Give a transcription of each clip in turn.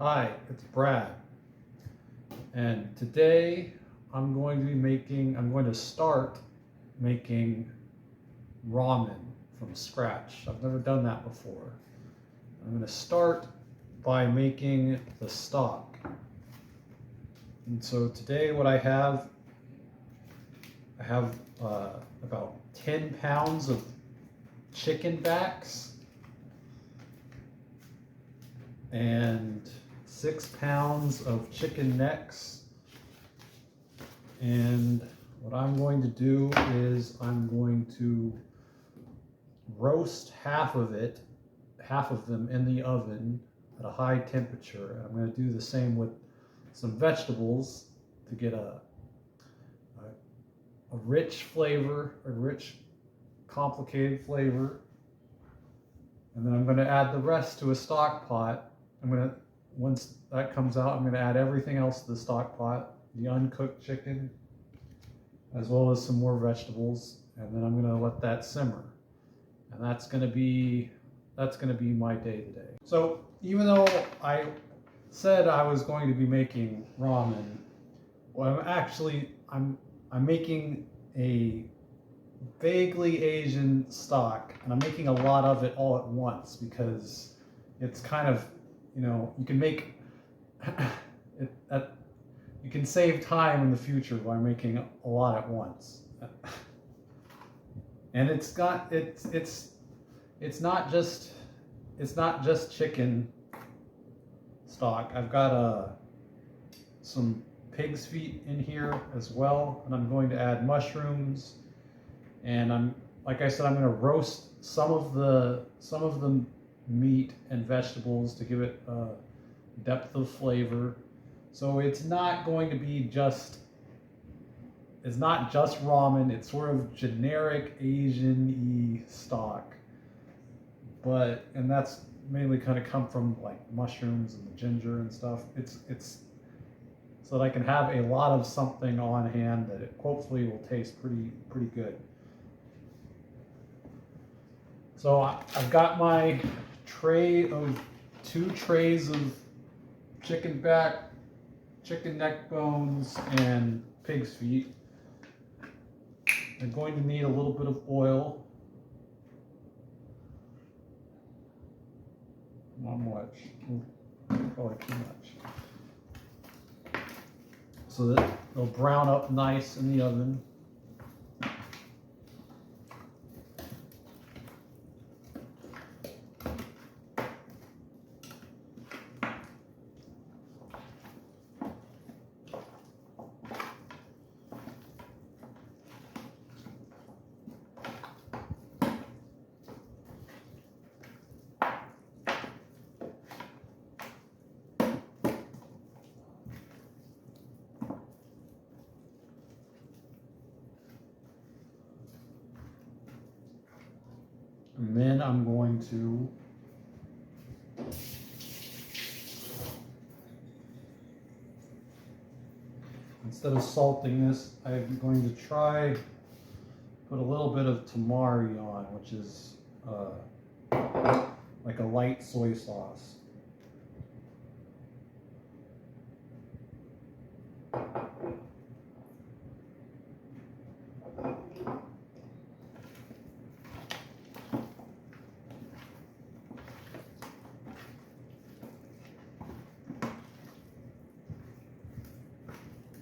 Hi, it's Brad, and today I'm going to start making ramen from scratch. I've never done that before. I'm going to start by making the stock. And so today what I have about 10 pounds of chicken backs and 6 pounds of chicken necks. And what I'm going to do is I'm going to roast half of them in the oven at a high temperature. And I'm going to do the same with some vegetables to get a rich flavor, a rich, complicated flavor. And then I'm going to add the rest to a stock pot. Once that comes out, I'm going to add everything else to the stock pot, the uncooked chicken, as well as some more vegetables, and then I'm going to let that simmer. And that's going to be my day today. So even though I said I was going to be making ramen, well, I'm making a vaguely Asian stock, and I'm making a lot of it all at once because it's kind of, you can make it you can save time in the future by making a lot at once. And it's not just chicken stock. I've got some pig's feet in here as well, and I'm going to add mushrooms. And like I said, I'm going to roast some of the meat and vegetables to give it a depth of flavor. So it's not just ramen. It's sort of generic Asian-y stock, and that's mainly kind of come from like mushrooms and the ginger and stuff. It's so that I can have a lot of something on hand that it hopefully will taste pretty good. So I've got my tray of 2 trays of chicken back, chicken neck bones, and pig's feet. I'm going to need a little bit of oil. Not much. Probably too much. So that they'll brown up nice in the oven. And then I'm going to instead of salting this, I'm going to put a little bit of tamari on, which is like a light soy sauce.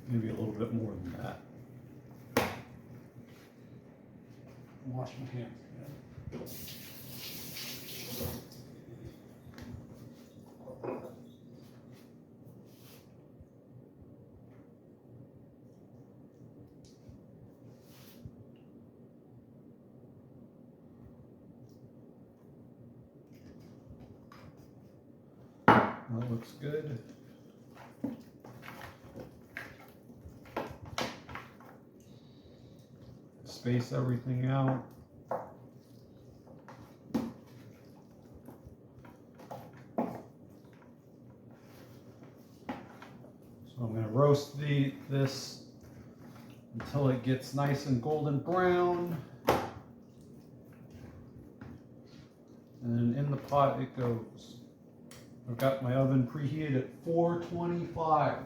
Maybe a little bit more than that. Wash my hands again. That looks good. Space everything out. So I'm going to roast this until it gets nice and golden brown. And then in the pot it goes. I've got my oven preheated at 425.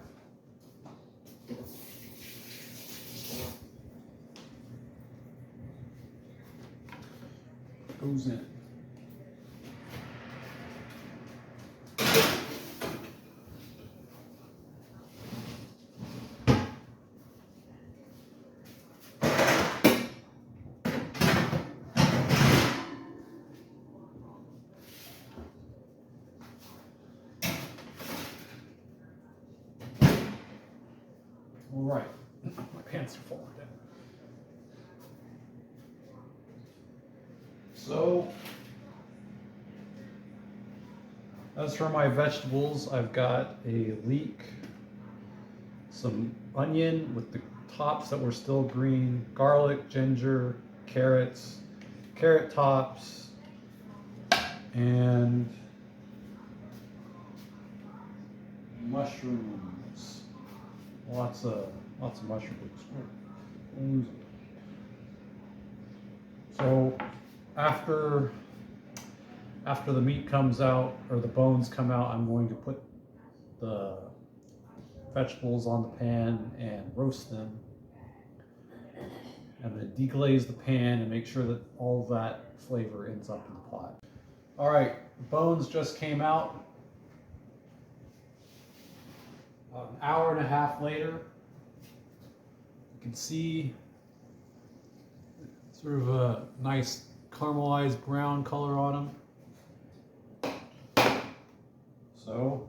Goes in. All right, my pants are falling down. So, as for my vegetables, I've got a leek, some onion with the tops that were still green, garlic, ginger, carrots, carrot tops, and mushrooms. Lots of mushrooms. So after the meat comes out, or the bones come out, I'm going to put the vegetables on the pan and roast them, and then deglaze the pan and make sure that all of that flavor ends up in the pot. All right, the bones just came out. About an hour and a half later, you can see sort of a nice caramelized brown color on them. So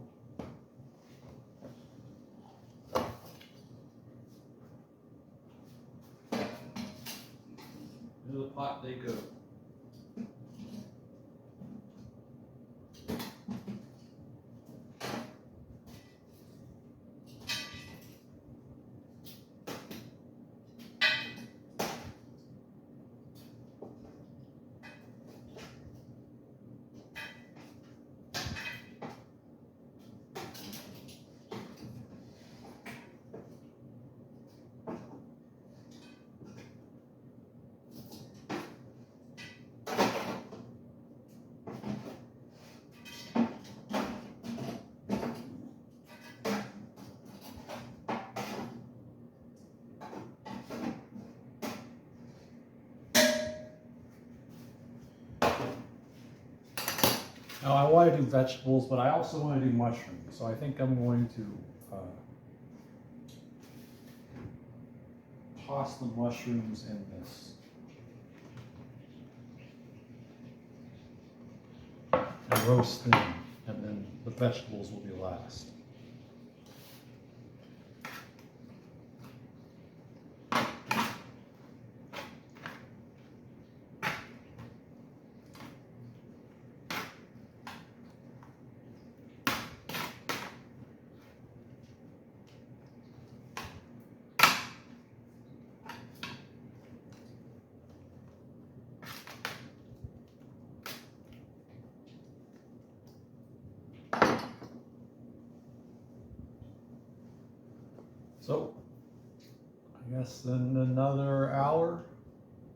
into the pot they go. Now I want to do vegetables, but I also want to do mushrooms. So I think I'm going to toss the mushrooms in this. And roast them, and then the vegetables will be last. So, I guess then another hour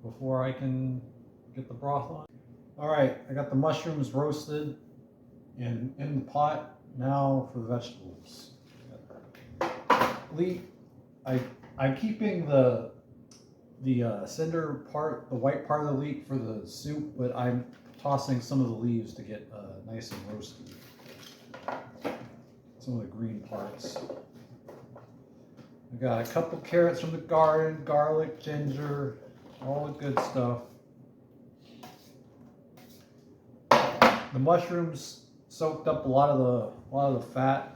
before I can get the broth on. All right, I got the mushrooms roasted and in the pot. Now for the vegetables. Leek, I'm keeping the cinder part, the white part of the leek for the soup, but I'm tossing some of the leaves to get nice and roasted. Some of the green parts. I got a couple carrots from the garden, garlic, ginger, all the good stuff. The mushrooms soaked up a lot of the fat,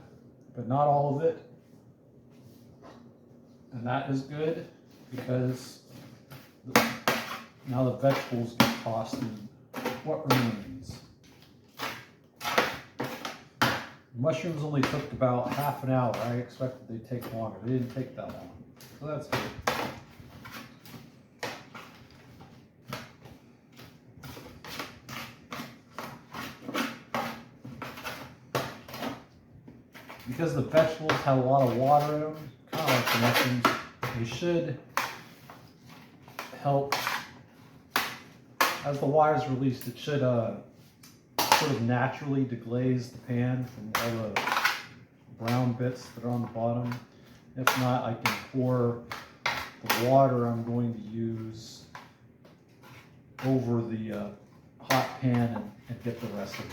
but not all of it. And that is good because now the vegetables get tossed in what remains. The mushrooms only took about half an hour. I expected they'd take longer. They didn't take that long. So that's good. Because the vegetables have a lot of water in them, kind of like the mushrooms, they should help, as the water is released, it should sort of naturally deglaze the pan from all the brown bits that are on the bottom. If not, I can pour the water I'm going to use over the hot pan and get the rest of it,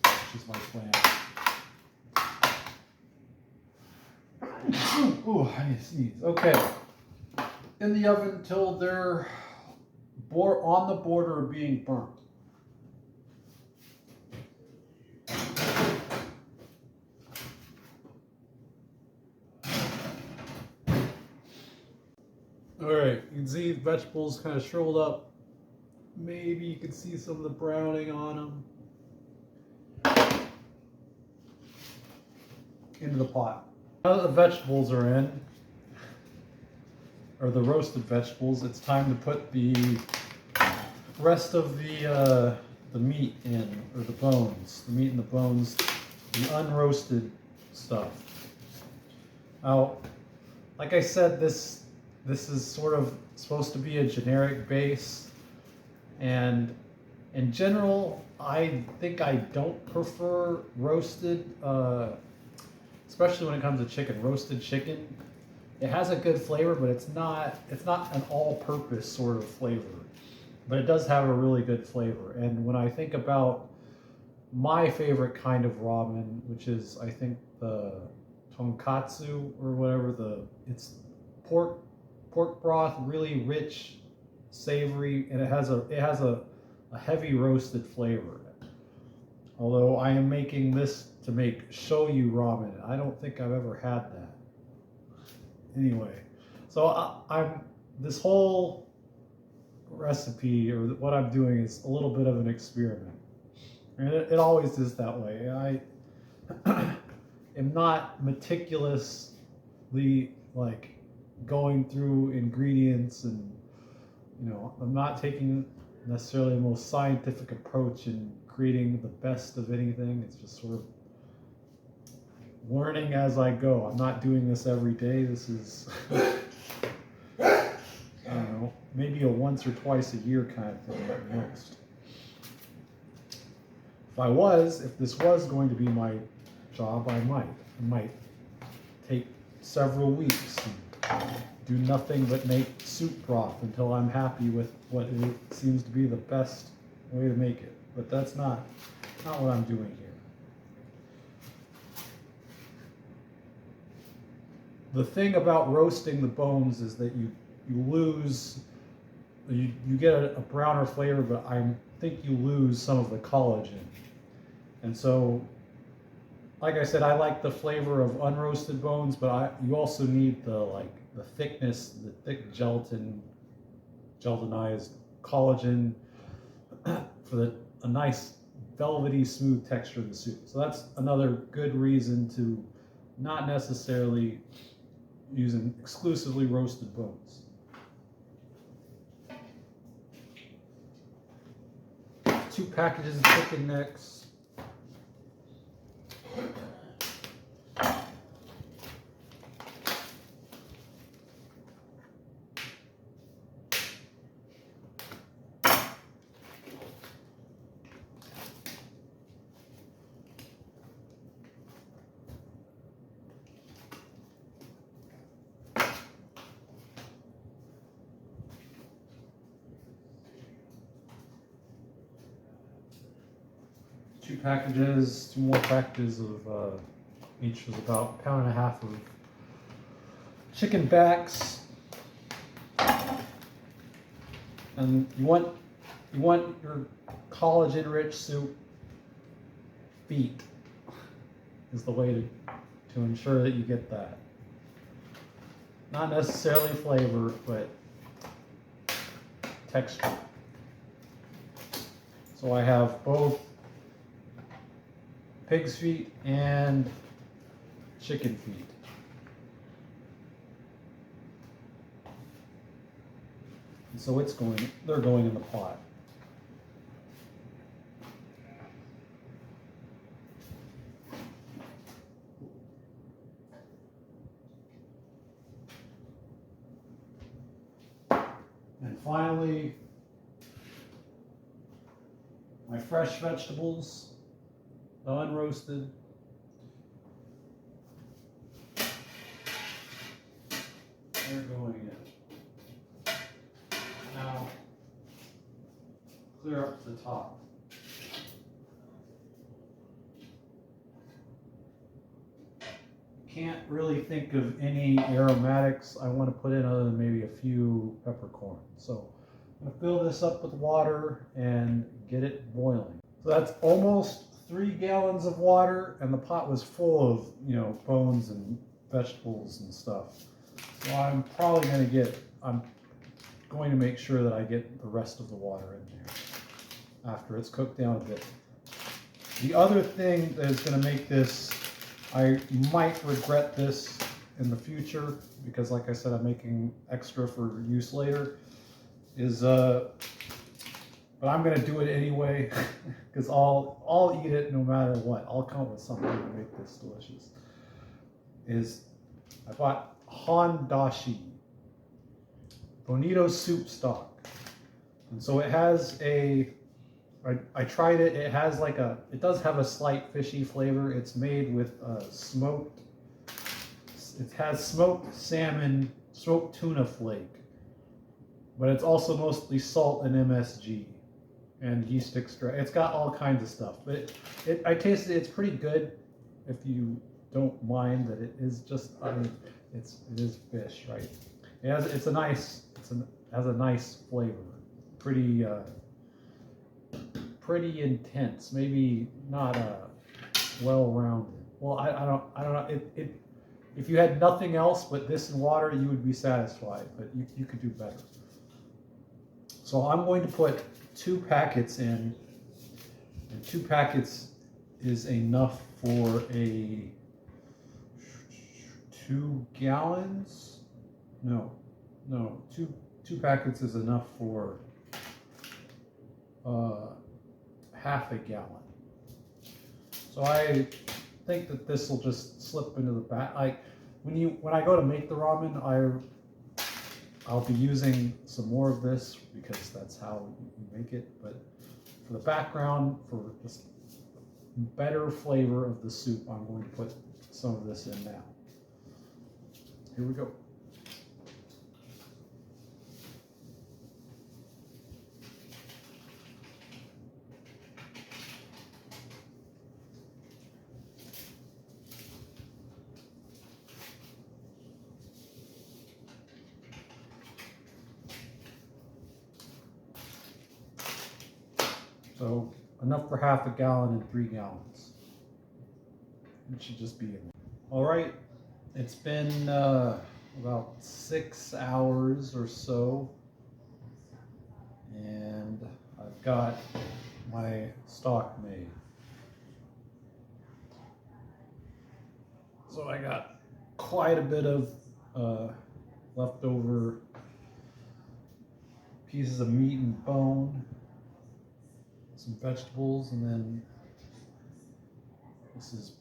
which is my plan. Ooh, I need to sneeze. Okay. In the oven until they're on the border of being burnt. Alright, you can see the vegetables kind of shriveled up. Maybe you can see some of the browning on them. Into the pot. Now that the vegetables are in, or the roasted vegetables, it's time to put the rest of the meat in, or the bones. The meat and the bones, the unroasted stuff. Now, like I said, this is sort of supposed to be a generic base, and in general, I think I don't prefer roasted, especially when it comes to chicken. Roasted chicken, it has a good flavor, but it's not an all-purpose sort of flavor. But it does have a really good flavor. And when I think about my favorite kind of ramen, which is I think the Tonkatsu or whatever, it's pork broth, really rich, savory, and it has a heavy roasted flavor. Although I am making this to make Shoyu Ramen. I don't think I've ever had that. Anyway, so this whole recipe, or what I'm doing, is a little bit of an experiment. And it always is that way. I am not meticulously like going through ingredients, and I'm not taking necessarily the most scientific approach in creating the best of anything. It's just sort of learning as I go. I'm not doing this every day. This is I don't know, maybe a once or twice a year kind of thing at most. If this was going to be my job, I might take several weeks and do nothing but make soup broth until I'm happy with what it seems to be the best way to make it. But that's not what I'm doing here. The thing about roasting the bones is that you get a browner flavor, but I think you lose some of the collagen. And so, like I said, I like the flavor of unroasted bones, but you also need the thickness, the thick gelatinized collagen for a nice velvety, smooth texture of the soup. So that's another good reason to not necessarily using exclusively roasted bones. 2 packages of chicken necks. Two more packages of each was about 1.5 pounds of chicken backs, and you want your collagen-rich soup. Feet is the way to ensure that you get that. Not necessarily flavor, but texture. So I have both pig's feet and chicken feet. And so they're going in the pot. And finally, my fresh vegetables, unroasted. They're going in. Now, clear up the top. Can't really think of any aromatics I want to put in other than maybe a few peppercorns. So I'm going to fill this up with water and get it boiling. So that's almost 3 gallons of water, and the pot was full of, you know, bones and vegetables and stuff. So I'm going to make sure that I get the rest of the water in there after it's cooked down a bit. The other thing that is going to make this, I might regret this in the future because, like I said, I'm making extra for use later, but I'm going to do it anyway because I'll eat it no matter what. I'll come up with something to make this delicious. I bought Hondashi Bonito soup stock, and so it has I tried it. It has it does have a slight fishy flavor. It's made with it has smoked salmon, smoked tuna flake, but it's also mostly salt and MSG and yeast extract. It's got all kinds of stuff, but I tasted it. It's pretty good if you don't mind that it is just, it is fish, right? It has a nice flavor. Pretty intense, maybe not well-rounded. Well, I don't know. If you had nothing else but this and water, you would be satisfied, but you could do better. So I'm going to put 2 packets in, and 2 packets is enough for a 2 gallons. No, 2 packets is enough for half a gallon. So I think that this will just slip into the back. When I go to make the ramen, I'll be using some more of this because that's how you make it. But for the background, for just better flavor of the soup, I'm going to put some of this in now. Here we go. So enough for half a gallon and 3 gallons. It should just be in there. All right, it's been about 6 hours or so, and I've got my stock made. So I got quite a bit of leftover pieces of meat and bone, some vegetables, and then this is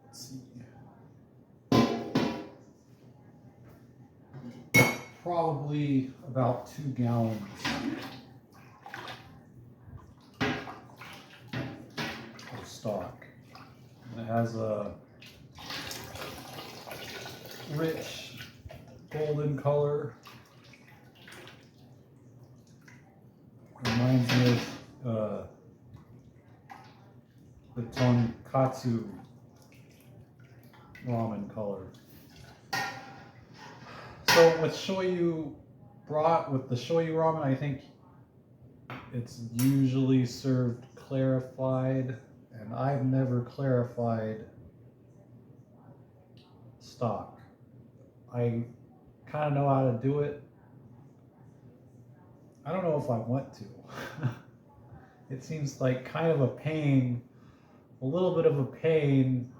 let's see, probably about 2 gallons of stock. And it has a rich golden color. Reminds me of the Tonkatsu ramen color. So with shoyu broth, with the shoyu ramen, I think it's usually served clarified, and I've never clarified stock. I kind of know how to do it. I don't know if I want to. It seems like kind of a pain, a little bit of a pain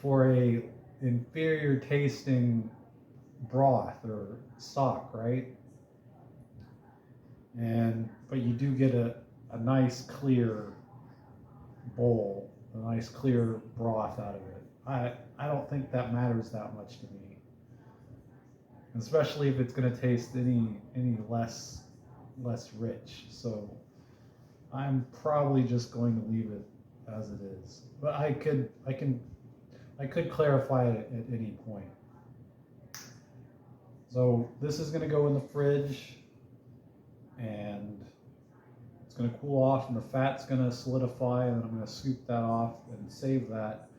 for a inferior tasting broth or stock, right? But you do get a nice clear bowl, a nice clear broth out of it. I don't think that matters that much to me, especially if it's going to taste any less rich. So I'm probably just going to leave it as it is. But I could clarify it at any point. So this is going to go in the fridge, and it's going to cool off, and the fat's going to solidify, and then I'm going to scoop that off and save that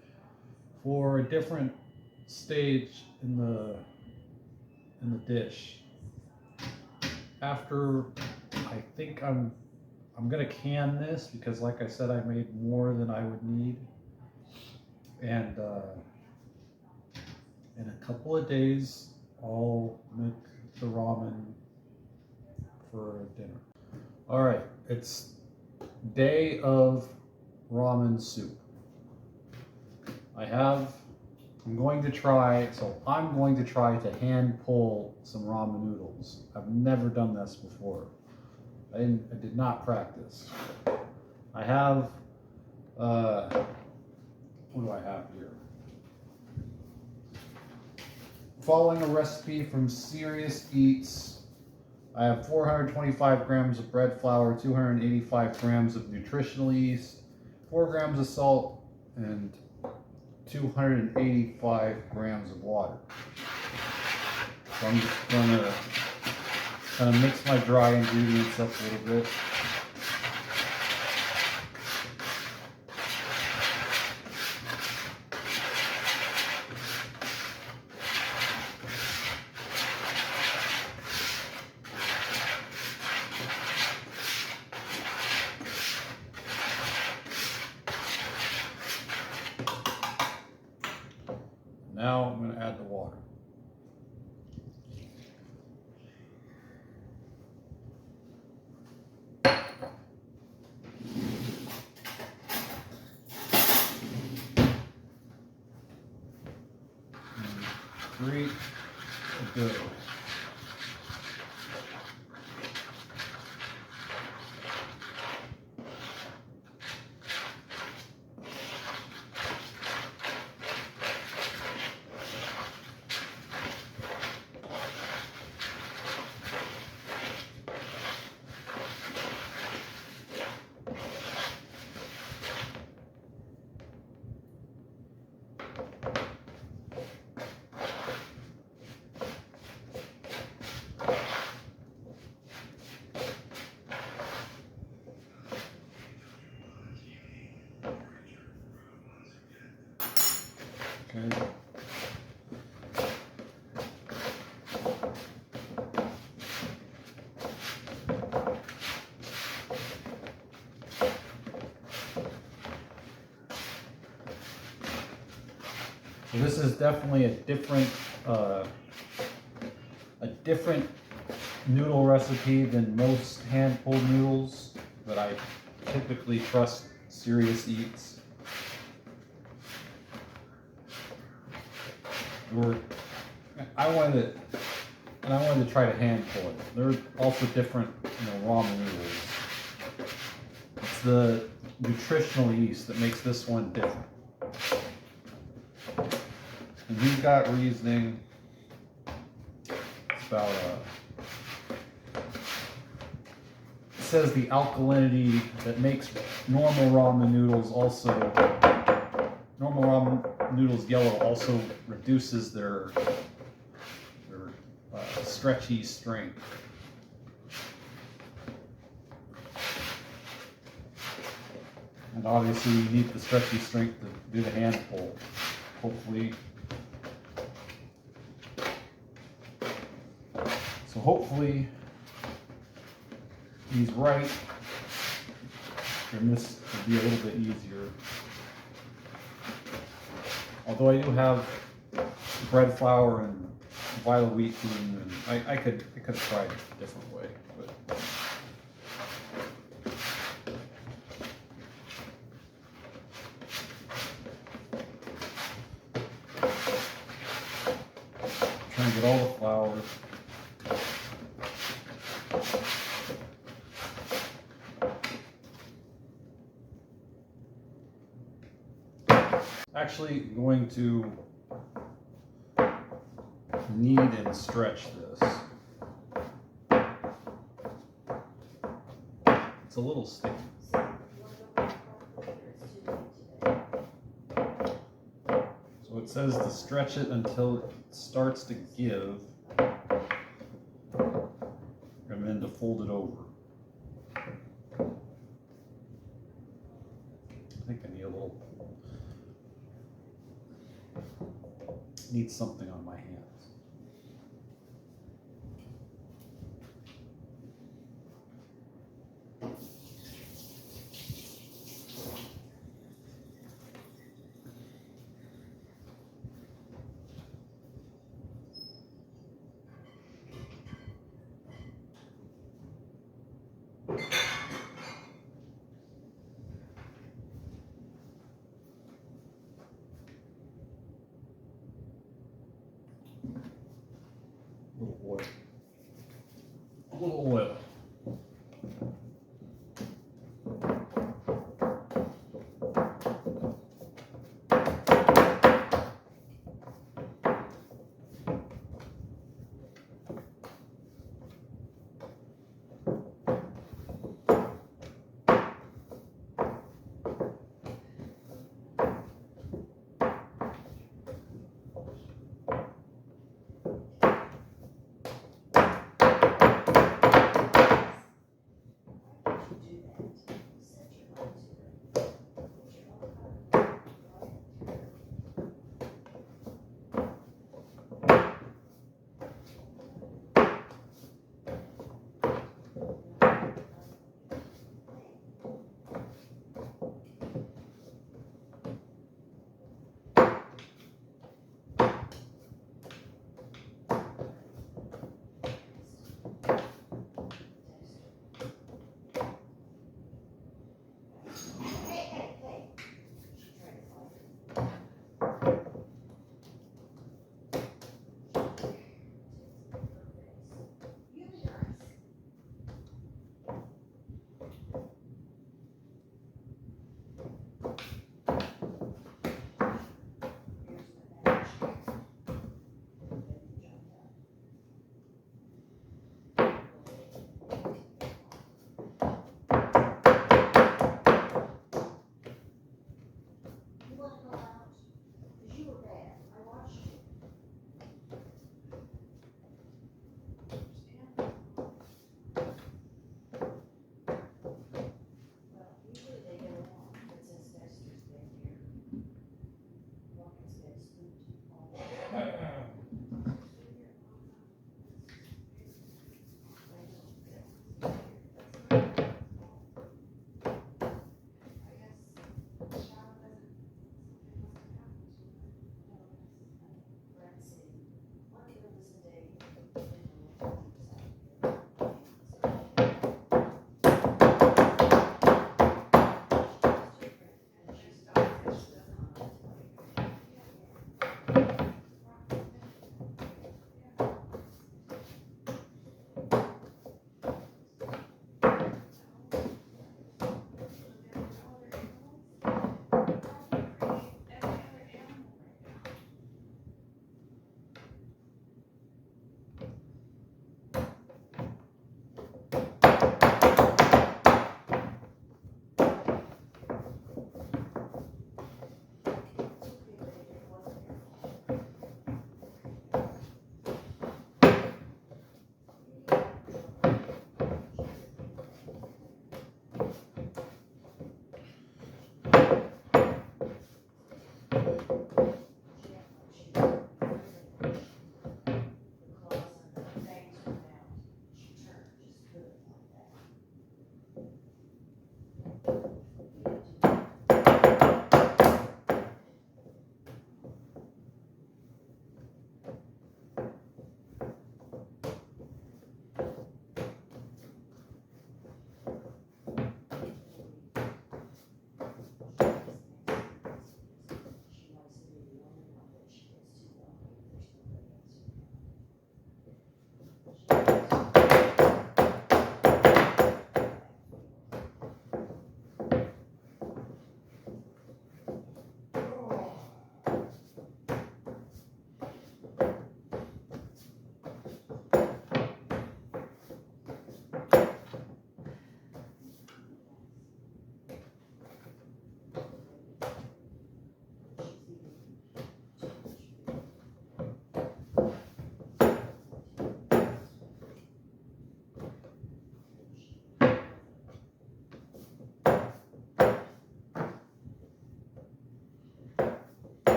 for a different stage in the dish. After, I think I'm gonna can this because, like I said, I made more than I would need, and in a couple of days I'll make the ramen for dinner. All right, it's day of ramen soup. I'm going to try to hand pull some ramen noodles. I've never done this before. I did not practice. I have, what do I have here? Following a recipe from Serious Eats, I have 425 grams of bread flour, 285 grams of nutritional yeast, 4 grams of salt, and 285 grams of water. So I'm just going to kind of mix my dry ingredients up a little bit. Now I'm going to add the water. Great dough. Okay. So this is definitely a different noodle recipe than most hand-pulled noodles that I typically trust Serious Eats. I wanted to try to hand pull it. There are also different, ramen noodles. It's the nutritional yeast that makes this one different. And he's got reasoning. It's about it says the alkalinity that makes normal ramen noodles yellow also reduces their stretchy strength. And obviously you need the stretchy strength to do the hand pull. Hopefully he's right, and this will be a little bit easier. Although I do have bread flour and violet wheat gluten, and I could have tried it a different way. But trying to get all the flour. Actually going to knead and stretch this. It's a little sticky. it says to stretch it until it starts to give, and then to fold it over. I think I need something on my hands. A little oil.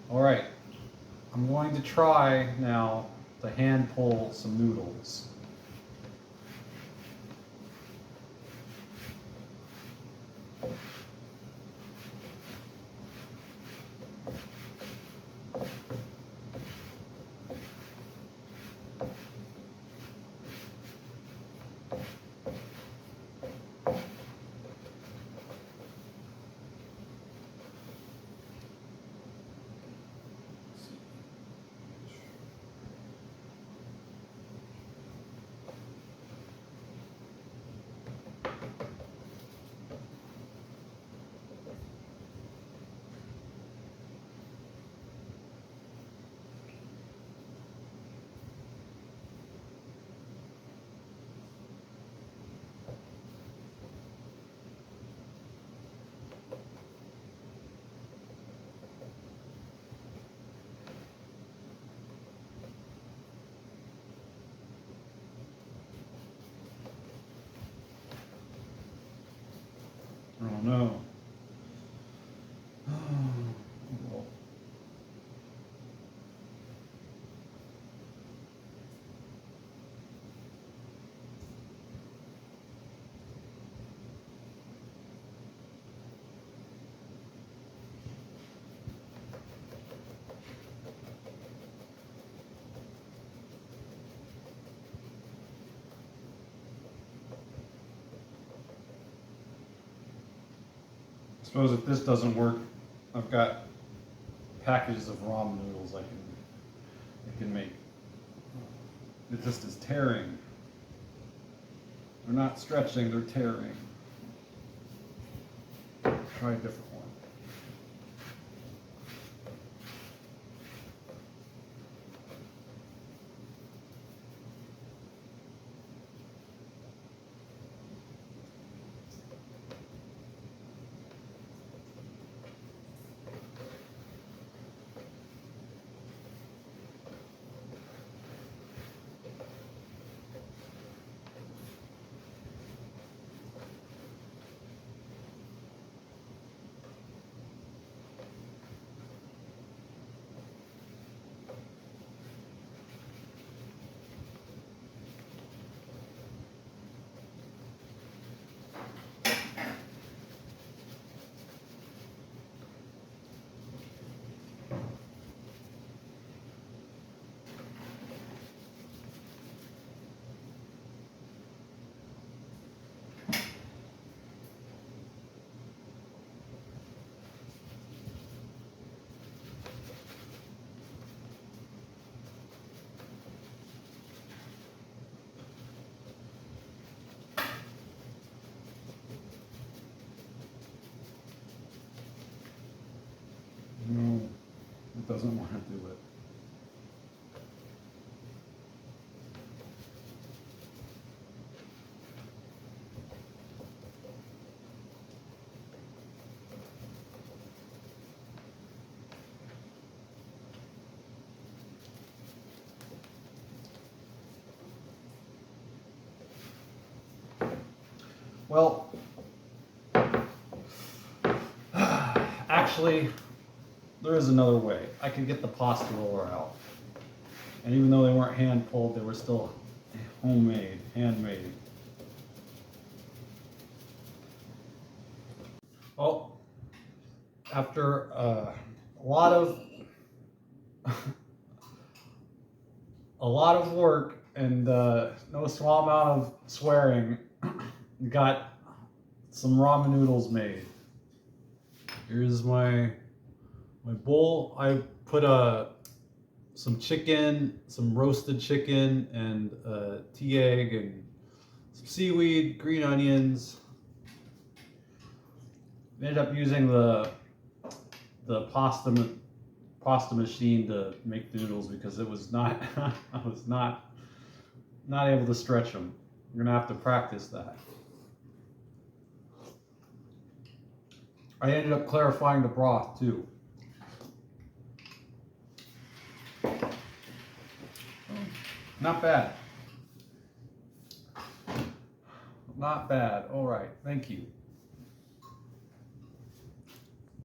All right, I'm going to try now to hand pull some noodles. Oh no. Well, I suppose if this doesn't work, I've got packages of ramen noodles I can make. It just is tearing. They're not stretching, they're tearing. Try a different one. No, it doesn't want to do it. Well, actually, there is another way. I could get the pasta roller out. And even though they weren't hand pulled, they were still homemade, handmade. Well, after a lot of a lot of work and no small amount of swearing, got some ramen noodles made. Here's my bowl. I put some chicken, some roasted chicken, and tea egg, and some seaweed, green onions. Ended up using the pasta machine to make the noodles because it was not I was not able to stretch them. I'm gonna have to practice that. I ended up clarifying the broth too. Not bad. Not bad. All right. Thank you.